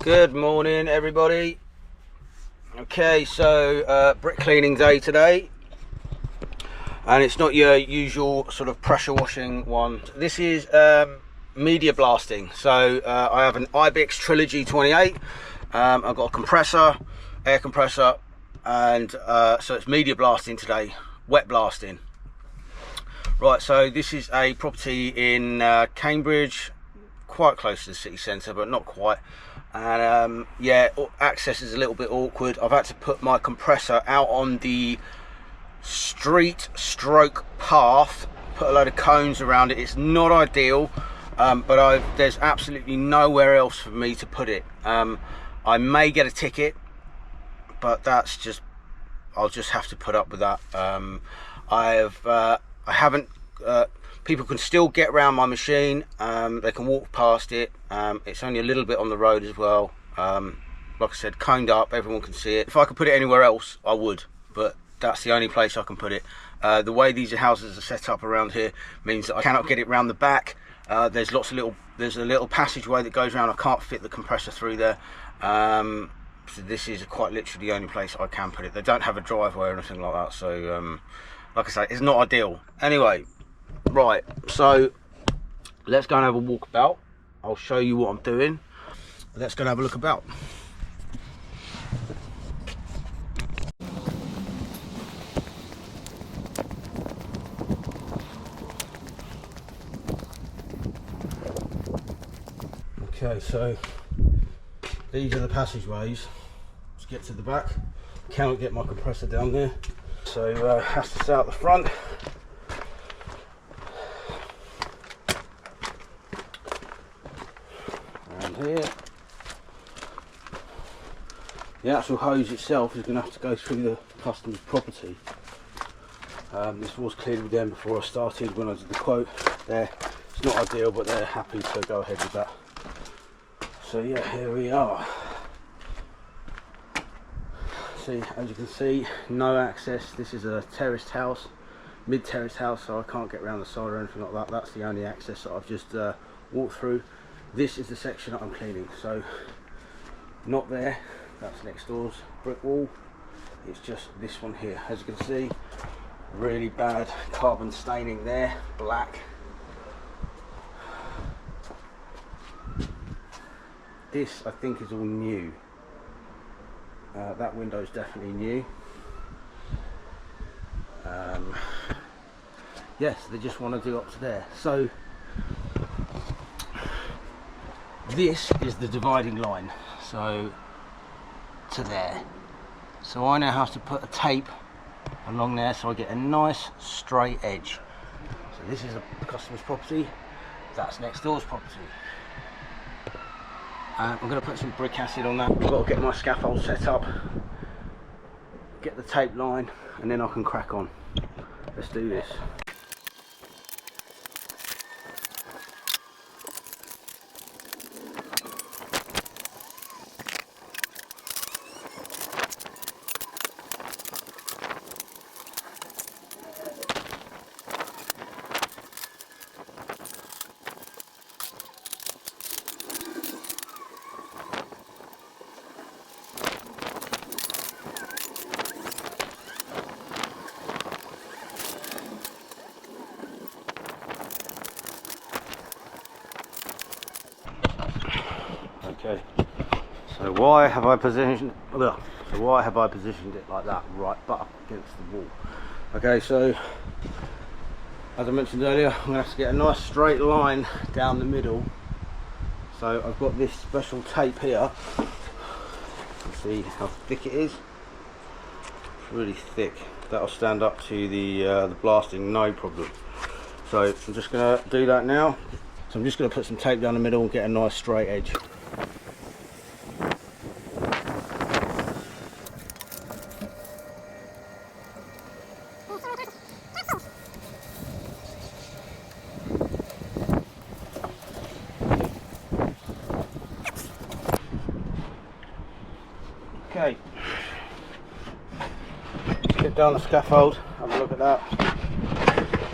Good morning, everybody. Okay, so brick cleaning day today, and it's not your usual sort of pressure washing one. This is media blasting. So I have an Ibix Trilogy 28. I've got a compressor, air compressor, and so it's media blasting today, wet blasting. Right, so this is a property in Cambridge, quite close to the city centre, but not quite. And yeah, access is a little bit awkward. I've had to put my compressor out on the street stroke path, put a load of cones around it. It's not ideal, but there's absolutely nowhere else for me to put it. I may get a ticket, but that's just, I'll just have to put up with that. I haven't, people can still get around my machine. They can walk past it. It's only a little bit on the road as well. Like I said, coned up, everyone can see it. If I could put it anywhere else, I would, but that's the only place I can put it. The way these houses are set up around here means that I cannot get it round the back. There's a little passageway that goes around. I can't fit the compressor through there. So this is quite literally the only place I can put it. They don't have a driveway or anything like that, so like I say, it's not ideal. Anyway, right, so let's go and have a walk about. I'll show you what I'm doing. Let's go and have a look about. Okay, so these are the passageways to get to the back. Cannot get my compressor down there, so has to stay out the front. And here, the actual hose itself is going to have to go through the customer's property. This was cleared with them before I started when I did the quote. It's not ideal, but they're happy to go ahead with that. So yeah, here we are. See, as you can see, no access. This is a terraced house, mid-terraced house, so I can't get around the side or anything like that. That's the only access that I've just walked through. This is the section that I'm cleaning, so not there. That's next door's brick wall. It's just this one here. As you can see, really bad carbon staining there, black. This, I think, is all new. That window is definitely new. Yes, they just want to do up to there. So this is the dividing line, so to there. So I now have to put a tape along there so I get a nice straight edge. So this is a customer's property, that's next door's property. I'm going to put some brick acid on that. I've got to get my scaffold set up, get the tape line, and then I can crack on. Let's do this. Okay, so why have I positioned it like that, right butt up against the wall? Okay, so as I mentioned earlier, I'm going to have to get a nice straight line down the middle. So I've got this special tape here. Let's see how thick it is. It's really thick. That'll stand up to the blasting, no problem. So I'm just going to do that now. So I'm just going to put some tape down the middle and get a nice straight edge. Okay, get down the scaffold, have a look at that.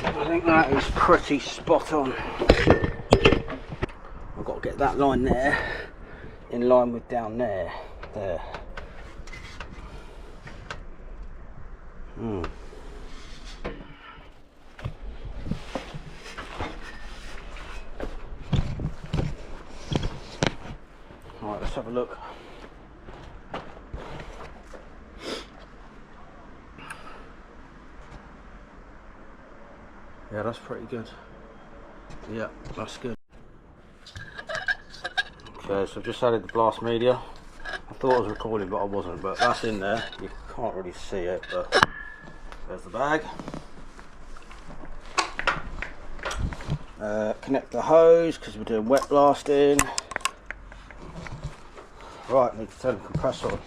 I think that is pretty spot on. I've got to get that line there in line with down there. There. Alright, let's have a look. Yeah, that's pretty good. Yeah, that's good. Okay, so I've just added the blast media. I thought I was recording, but I wasn't. But that's in there. You can't really see it, but there's the bag. Connect the hose because we're doing wet blasting. Right, need to turn the compressor on.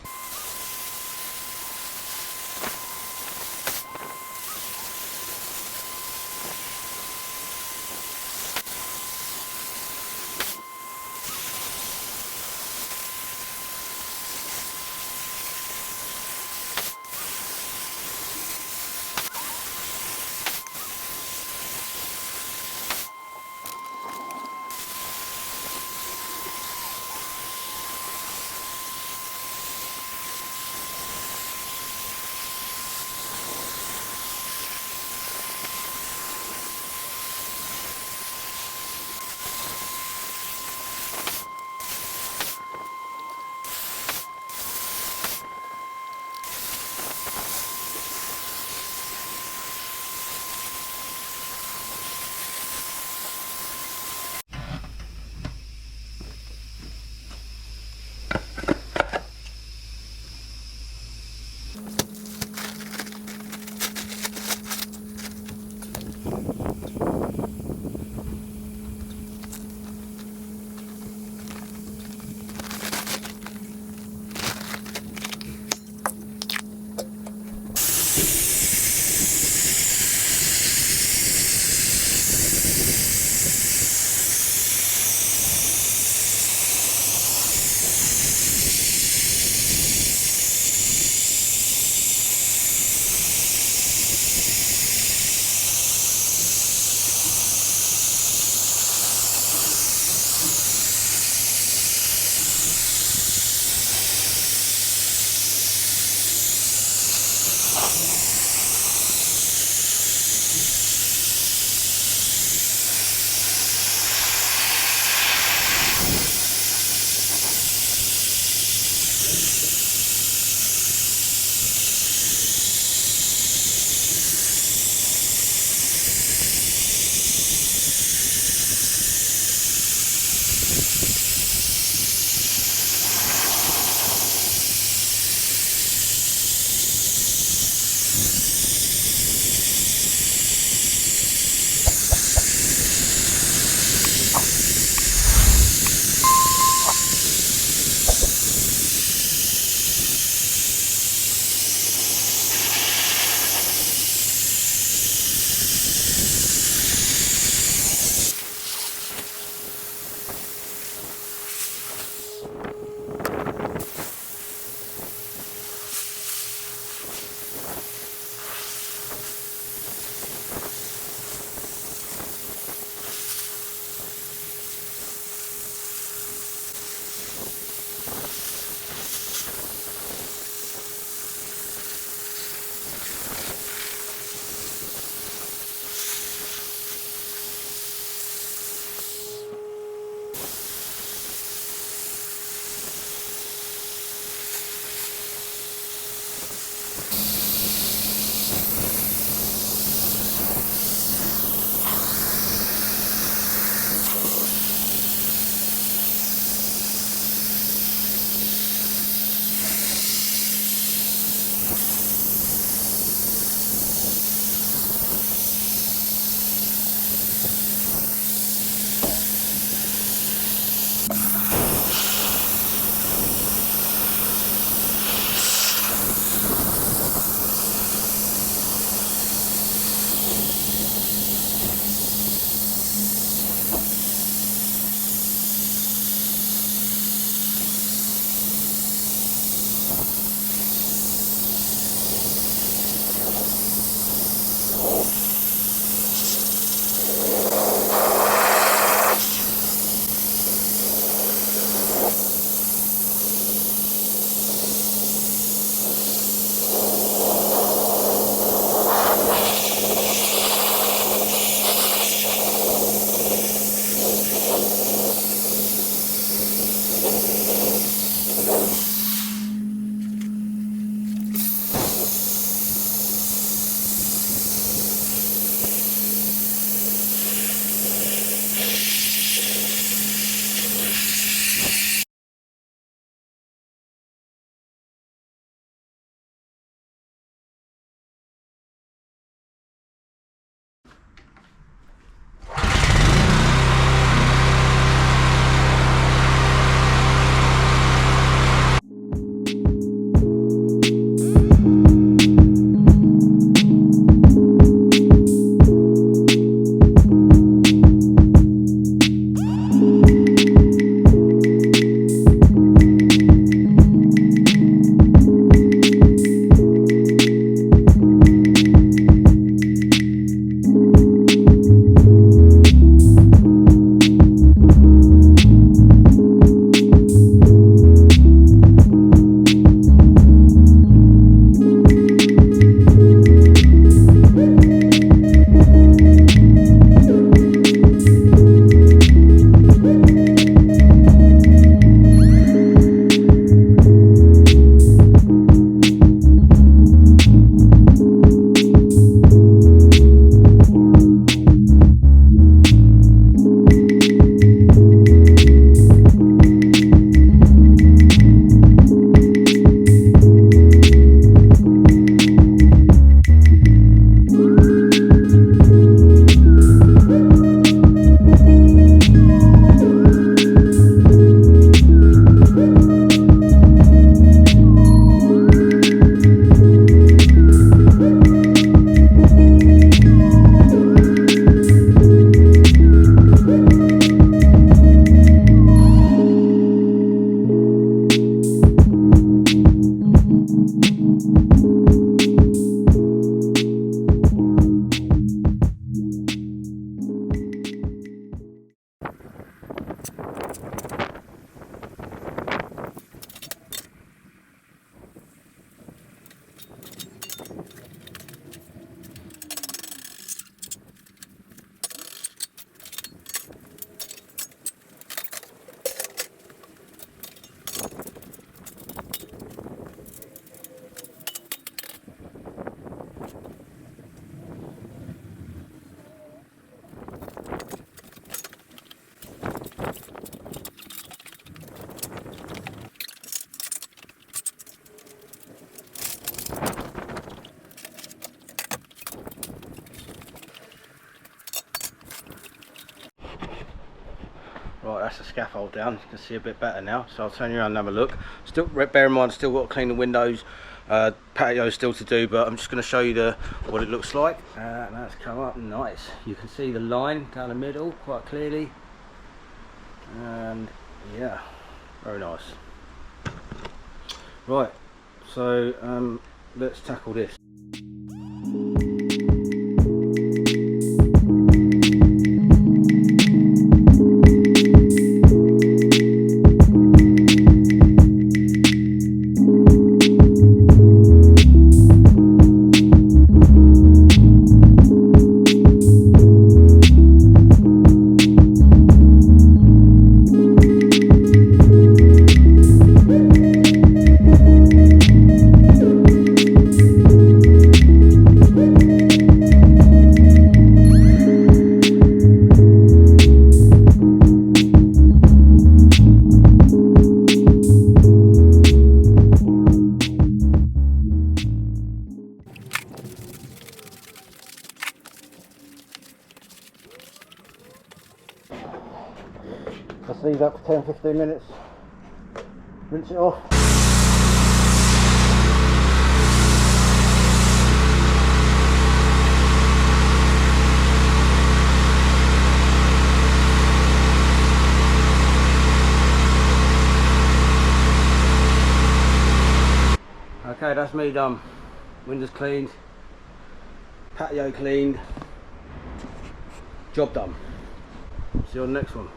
that's the scaffold down. You can see a bit better now, so I'll turn you around and have a look. Still, bear in mind, still got to clean the windows. Patio still to do, but I'm just going to show you what it looks like. And that's come up nice. You can see the line down the middle quite clearly, and yeah, very nice. Right, so let's tackle this. Let's leave that for 10-15 minutes, rinse it off. Okay, that's me done. Windows cleaned, patio cleaned, job done. See you on the next one.